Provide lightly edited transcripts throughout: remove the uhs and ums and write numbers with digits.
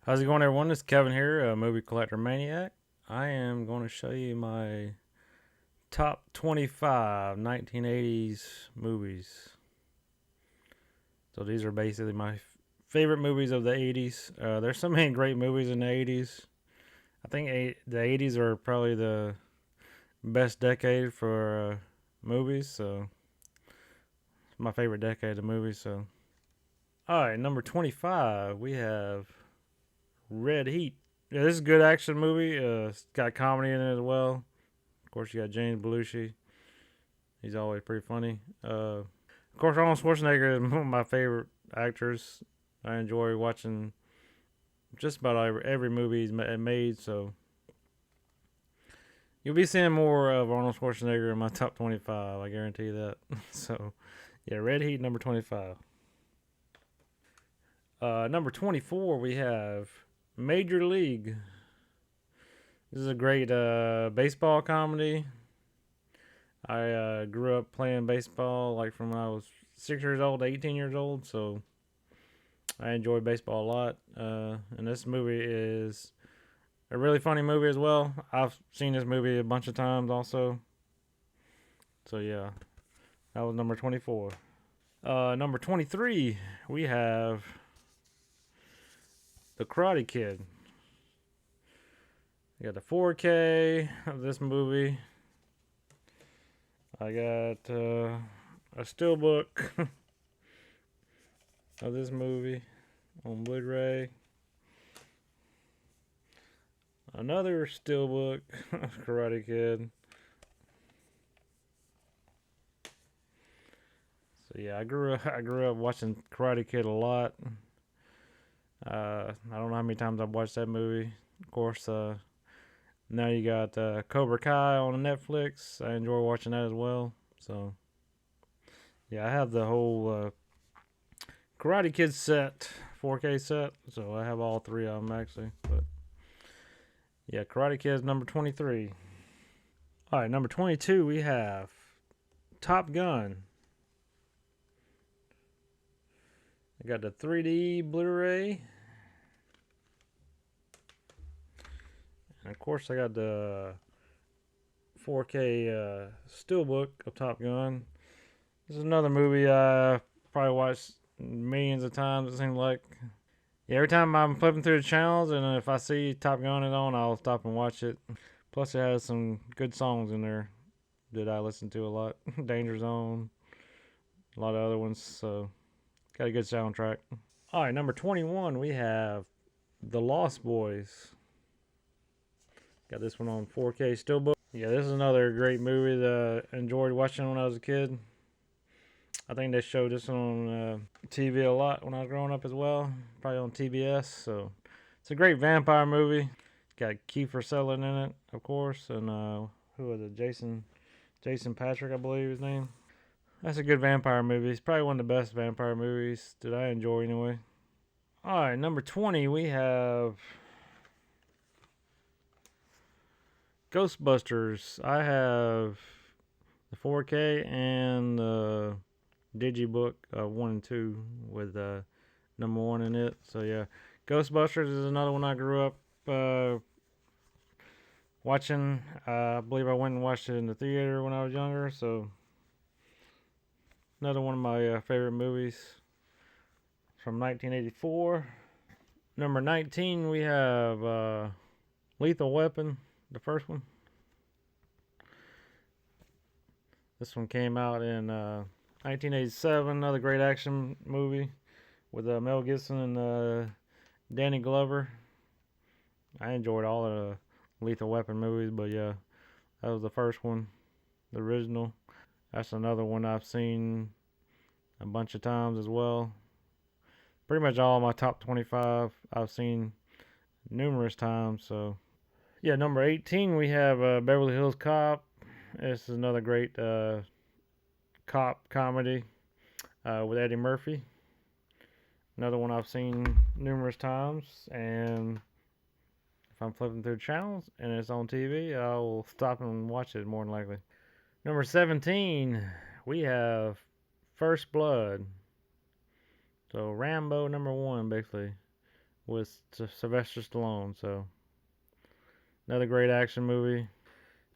How's it going, everyone? It's Kevin here, a movie collector maniac. I am going to show you my top 25 1980s movies. So these are basically my favorite movies of the 80s. There's so many great movies in the 80s. I think the 80s are probably the best decade for movies. So it's my favorite decade of movies. So, all right, number 25, we have Red Heat. Yeah, this is a good action movie. It's got comedy in it as well. Of course, you got James Belushi. He's always pretty funny. Of course, Arnold Schwarzenegger is one of my favorite actors. I enjoy watching just about every movie he's made. So you'll be seeing more of Arnold Schwarzenegger in my top 25. I guarantee you that. So yeah, Red Heat number 25. Number 24, we have Major League. This is a great baseball comedy. I grew up playing baseball like from when I was 6 years old to 18 years old, so I enjoy baseball a lot. And this movie is a really funny movie as well. I've seen this movie a bunch of times also. So yeah, that was number 24. Number 23, we have The Karate Kid. I got the 4K of this movie. I got a steelbook of this movie on Blu-ray. Another steelbook of Karate Kid. So yeah, I grew up watching Karate Kid a lot. I don't know how many times I've watched that movie. Of course, now you got Cobra Kai on Netflix. I enjoy watching that as well. So yeah, I have the whole Karate Kid set, 4K set. So I have all three of them actually. But yeah, Karate Kid is number 23. All right, number 22 we have Top Gun. I got the 3D Blu-ray. And of course I got the 4K steelbook of Top Gun. This is another movie I probably watched millions of times, it seems like. Yeah, every time I'm flipping through the channels and if I see Top Gun is on, I'll stop and watch it. Plus it has some good songs in there that I listen to a lot. Danger Zone, a lot of other ones, so got a good soundtrack. All right, number 21, we have The Lost Boys. Got this one on 4K steelbook. Yeah, this is another great movie that I enjoyed watching when I was a kid. I think they showed this on TV a lot when I was growing up as well, probably on TBS. So it's a great vampire movie. Got Kiefer Sutherland in it, of course, and who was it? Jason Patrick, I believe his name. That's a good vampire movie. It's probably one of the best vampire movies that I enjoy anyway. All right, number 20, we have Ghostbusters. I have the 4K and the Digibook 1 and 2 with number 1 in it. So yeah, Ghostbusters is another one I grew up watching. I believe I went and watched it in the theater when I was younger. So another one of my favorite movies from 1984. Number 19, we have Lethal Weapon, the first one. This one came out in 1987, another great action movie with Mel Gibson and Danny Glover. I enjoyed all of the Lethal Weapon movies, but yeah, that was the first one, the original. That's another one I've seen a bunch of times as well. Pretty much all of my top 25 I've seen numerous times. So yeah, number 18 we have Beverly Hills Cop. This is another great cop comedy with Eddie Murphy. Another one I've seen numerous times, and if I'm flipping through channels and it's on TV, I'll stop and watch it more than likely. Number 17, we have First Blood. So Rambo number 1, basically, with Sylvester Stallone. So another great action movie.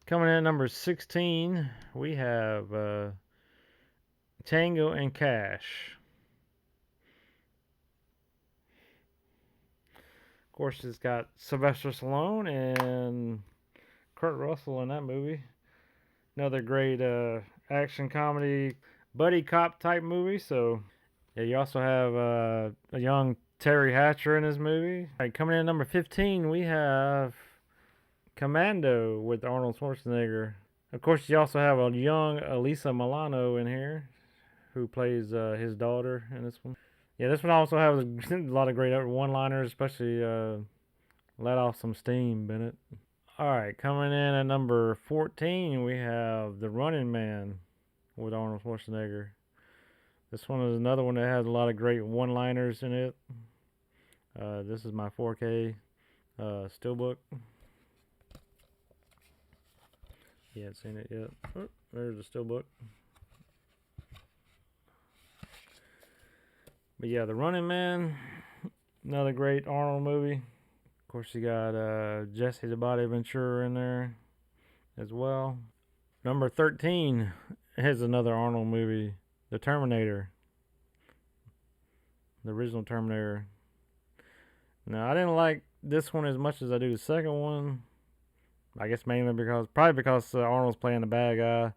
Coming in at number 16, we have Tango and Cash. Of course, it's got Sylvester Stallone and Kurt Russell in that movie. Another great action comedy buddy cop type movie. So yeah, you also have a young Terry Hatcher in this movie. All right, coming in at number 15, we have Commando with Arnold Schwarzenegger. Of course, you also have a young Elisa Milano in here, who plays his daughter in this one. Yeah, this one also has a lot of great one-liners, especially let off some steam, Bennett. All right, coming in at number 14, we have The Running Man with Arnold Schwarzenegger. This one is another one that has a lot of great one-liners in it. This is my 4K steelbook. You haven't seen it yet. Oh, there's the steelbook. But yeah, The Running Man, another great Arnold movie. Of course, you got Jesse the Body Ventura in there as well. Number 13 is another Arnold movie, The Terminator. The original Terminator. Now, I didn't like this one as much as I do the second one. I guess mainly because Arnold's playing the bad guy,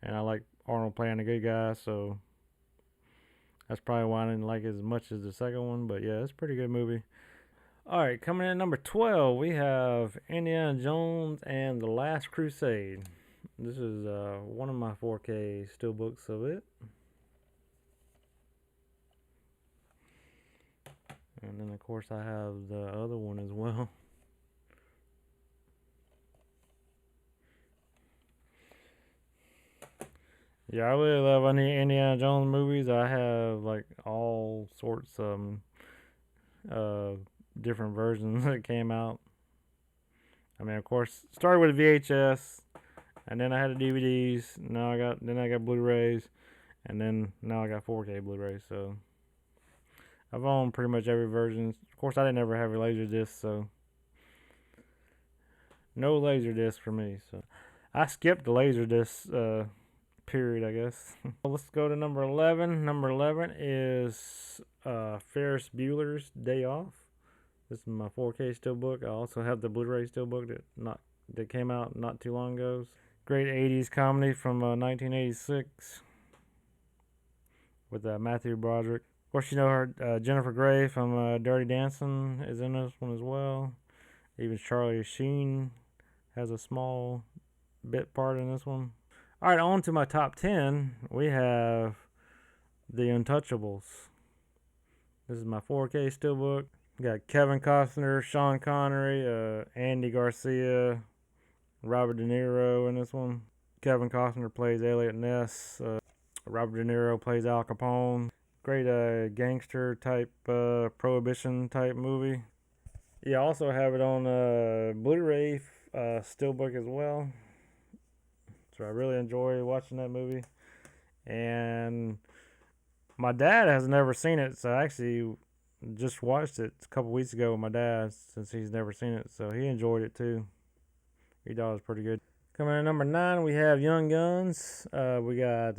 and I like Arnold playing the good guy, so that's probably why I didn't like it as much as the second one. But yeah, it's a pretty good movie. All right, coming in at number 12, we have Indiana Jones and the Last Crusade. This is one of my 4K steelbooks of it. And then, of course, I have the other one as well. Yeah, I really love any Indiana Jones movies. I have like all sorts of different versions that came out. I mean, of course, started with VHS, and then I had the DVDs. Now I got Blu-rays, and then now I got 4K Blu-rays. So I've owned pretty much every version. Of course, I didn't ever have a laser disc, so no laser disc for me. So I skipped the laser disc period, I guess. Well, let's go to number 11. Number 11 is Ferris Bueller's Day Off. This is my 4K steelbook. I also have the Blu-ray steelbook that came out not too long ago. Great 80s comedy from 1986 with Matthew Broderick. Of course, you know her, Jennifer Grey from Dirty Dancing is in this one as well. Even Charlie Sheen has a small bit part in this one. All right, on to my top 10. We have The Untouchables. This is my 4K steelbook. Got Kevin Costner, Sean Connery, Andy Garcia, Robert De Niro in this one. Kevin Costner plays Elliot Ness. Robert De Niro plays Al Capone. Great gangster type, prohibition type movie. Yeah, I also have it on Blu-ray steelbook as well. So I really enjoy watching that movie. And my dad has never seen it, so I actually just watched it a couple weeks ago with my dad since he's never seen it. So he enjoyed it too. He thought it was pretty good. Coming in at number 9, we have Young Guns. We got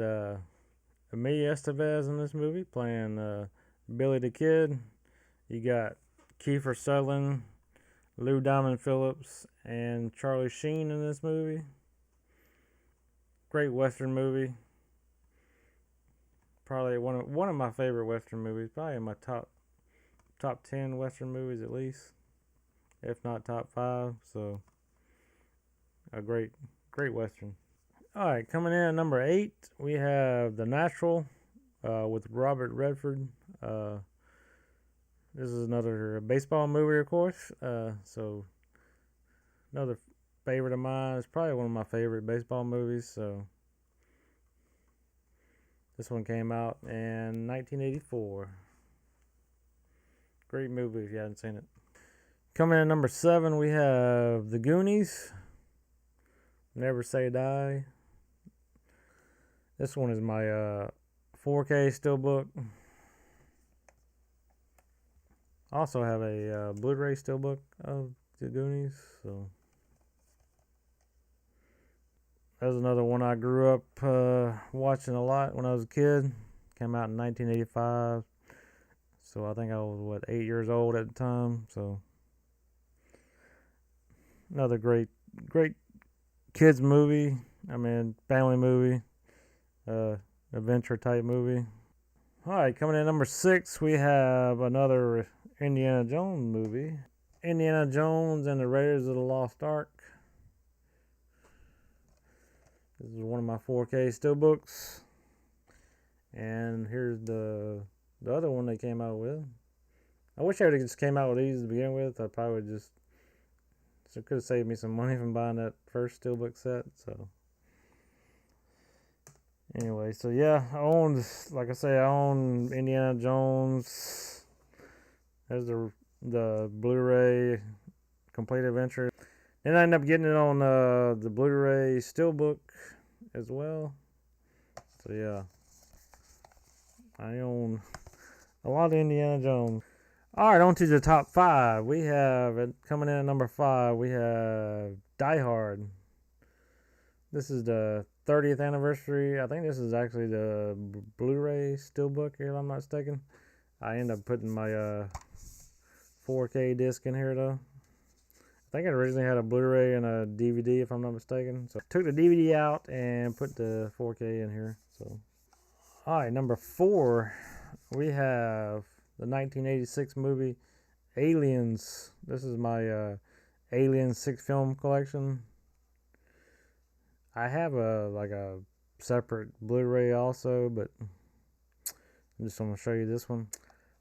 Emilio Estevez in this movie playing Billy the Kid. You got Kiefer Sutherland, Lou Diamond Phillips, and Charlie Sheen in this movie. Great Western movie. Probably one of my favorite Western movies. Probably in my top 10 Western movies at least, if not top 5. So a great Western. All right, coming in at number 8, we have The Natural with Robert Redford. This is another baseball movie, of course. So another favorite of mine. It's probably one of my favorite baseball movies. So this one came out in 1984. Great movie if you haven't seen it. Coming in at number 7, we have The Goonies. Never Say Die. This one is my 4K steelbook. I also have a Blu-ray steelbook of the Goonies, so that's another one I grew up watching a lot when I was a kid. Came out in 1985, so I think I was 8 years old at the time. So another great kids movie. I mean, family movie, adventure type movie. All right, coming in number 6, we have another Indiana Jones movie. Indiana Jones and the Raiders of the Lost Ark. This is one of my 4K steelbooks. And here's the other one they came out with. I wish I would have just came out with these to begin with. I probably would just, so it could have saved me some money from buying that first steelbook set. So anyway, so yeah, I owned, like I say, I own Indiana Jones. There's the Blu-ray Complete Adventure. Then I ended up getting it on the Blu-ray steelbook as well. So yeah, I own a lot of Indiana Jones. All right, on to the top 5. We have, coming in at number 5, we have Die Hard. This is the 30th anniversary. I think this is actually the Blu-ray steelbook, if I'm not mistaken. I end up putting my 4K disc in here though. I think it originally had a Blu-ray and a DVD, if I'm not mistaken. So I took the DVD out and put the 4K in here. So, all right, number 4, we have the 1986 movie Aliens. This is my Alien 6 film collection. I have a separate Blu-ray also, but I'm just going to show you this one.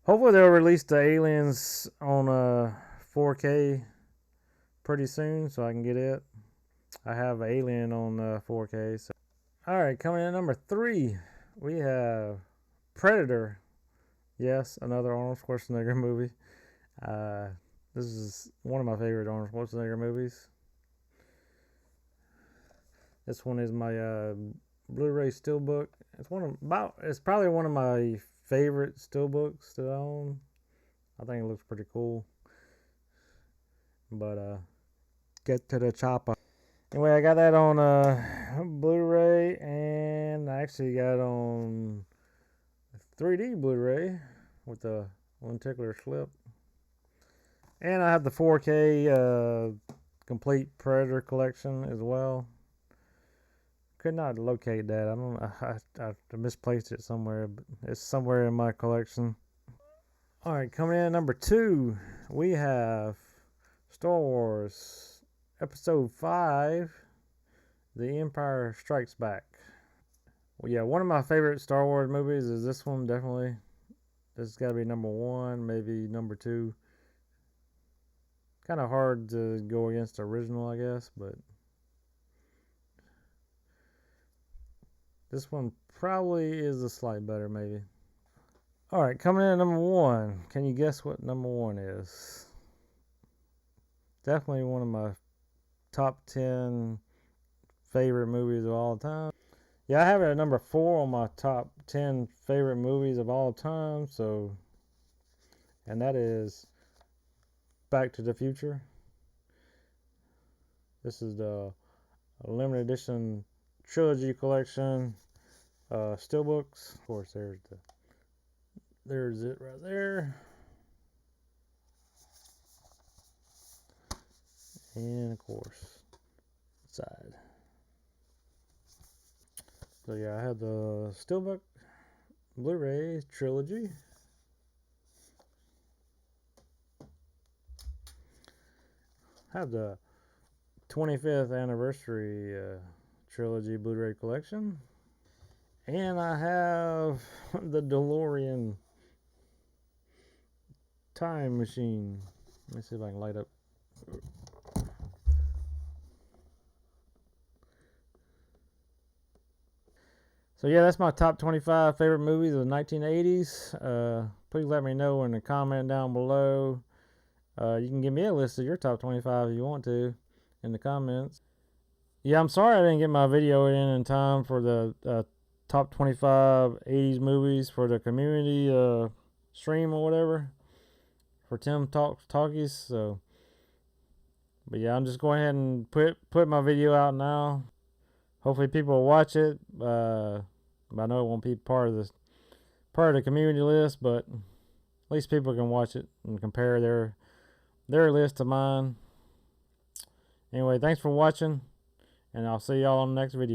Hopefully they'll release the Aliens on 4K pretty soon so I can get it. I have Alien on 4K. So. All right, coming in at number 3, we have Predator. Yes, another Arnold Schwarzenegger movie. This is one of my favorite Arnold Schwarzenegger movies. This one is my Blu-ray steelbook. It's probably one of my favorite steelbooks that I own. I think it looks pretty cool. But get to the chopper. Anyway, I got that on Blu-ray, and I actually got it on 3D Blu-ray with the lenticular slip. And I have the 4K complete Predator collection as well. Could not locate that. I don't know. I misplaced it somewhere, but it's somewhere in my collection. All right, coming in at number 2, we have Star Wars Episode 5, The Empire Strikes Back. Well, yeah, one of my favorite Star Wars movies is this one, definitely. This has got to be number 1, maybe number 2. Kind of hard to go against the original, I guess, but this one probably is a slight better, maybe. All right, coming in at number 1. Can you guess what number 1 is? Definitely one of my top 10 favorite movies of all time. Yeah, I have it at number 4 on my top 10 favorite movies of all time. So, and that is Back to the Future. This is the limited edition trilogy collection steelbooks. Of course, there's it right there. And of course, side. So yeah, I have the steelbook Blu-ray trilogy. I have the 25th anniversary trilogy Blu-ray collection. And I have the DeLorean time machine. Let me see if I can light up. So yeah, that's my top 25 favorite movies of the 1980s. Please let me know in the comment down below. You can give me a list of your top 25 if you want to in the comments. Yeah, I'm sorry I didn't get my video in time for the top 25 80s movies for the community stream or whatever. for Tim Talkies. So, but yeah, I'm just going ahead and put my video out now. Hopefully people will watch it. I know it won't be part of the community list, but at least people can watch it and compare their list to mine. Anyway, thanks for watching, and I'll see y'all on the next video.